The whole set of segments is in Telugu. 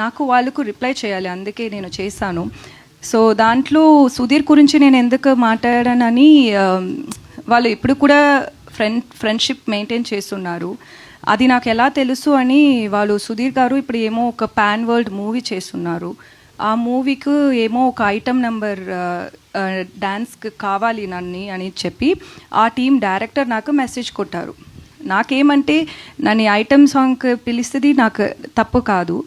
నాకు వాళ్ళకు రిప్లై చేయాలి, అందుకే నేను చేశాను. సో దాంట్లో సుధీర్ గురించి నేను ఎందుకు మాట్లాడానని, వాళ్ళు ఇప్పుడు కూడా ఫ్రెండ్షిప్ మెయింటైన్ చేస్తున్నారు. అది నాకు ఎలా తెలుసు అని, వాళ్ళు సుధీర్ గారు ఇప్పుడు ఏమో ఒక పాన్ వరల్డ్ మూవీ చేస్తున్నారు. ఆ మూవీకి ఏమో ఒక ఐటమ్ నెంబర్ డ్యాన్స్కి కావాలి నన్ను అని చెప్పి ఆ టీం డైరెక్టర్ నాకు మెసేజ్ కొట్టారు. నాకేమంటే నన్ను ఐటమ్ సాంగ్కి పిలిస్తుంది నాకు తప్పు కాదు,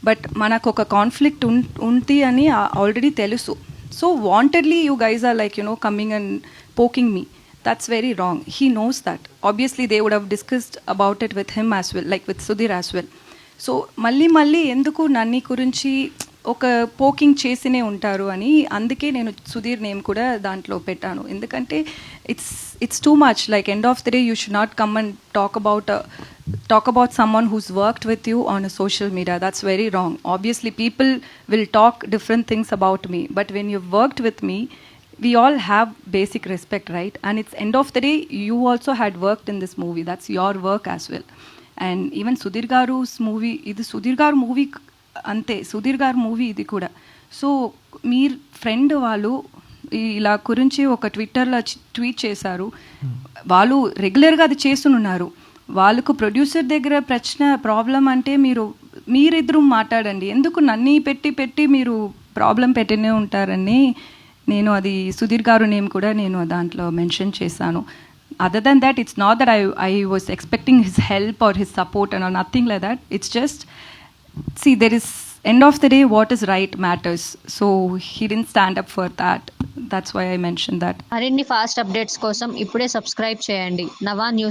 బట్ మనకు ఒక కాన్ఫ్లిక్ట్ ఉంది అని ఆల్రెడీ తెలుసు. So wantedly you guys are like coming and poking me. That's very wrong. He knows that. Obviously, they would have discussed about it with him as well, like with Sudhir as well. So, మళ్ళీ ఎందుకు నన్ని గురించి ఒక పోకింగ్ చేసినే ఉంటారు అని, అందుకే నేను సుధీర్ నేమ్ కూడా దాంట్లో పెట్టాను. ఎందుకంటే it's too much. Like end of the day you should not come and talk about someone who's worked with you on a social media. That's very wrong. Obviously, people will talk different things about me, but when you've worked with me, we all have basic respect, right? And it's end of the day, you also had worked in this movie. That's your work as well. And even Sudhir Garu's movie, ఇది సుధీర్ గారు మూవీ అంతే, సుధీర్ గారు మూవీ ఇది కూడా. సో మీ ఫ్రెండ్ వాళ్ళు ఇలా గురించి ఒక ట్విట్టర్లో ట్వీట్ చేశారు. వాళ్ళు రెగ్యులర్గా అది చేస్తున్నారు. వాళ్ళకు ప్రొడ్యూసర్ దగ్గర ప్రాబ్లం అంటే మీరిద్దరూ మాట్లాడండి, ఎందుకు నన్ను పెట్టి మీరు ప్రాబ్లం పెట్టినే ఉంటారని నేను అది సుధీర్ గారు నేమ్ కూడా నేను దాంట్లో మెన్షన్ చేశాను. Other than that, it's not that I was expecting his help or his support and nothing like that. It's just see, there is end of the day what is right matters. So he didn't stand up for that. That's why I mentioned that. మరిన్ని ఫాస్ట్ అప్డేట్స్ కోసం ఇప్పుడే సబ్స్క్రైబ్ చేయండి నవా న్యూస్.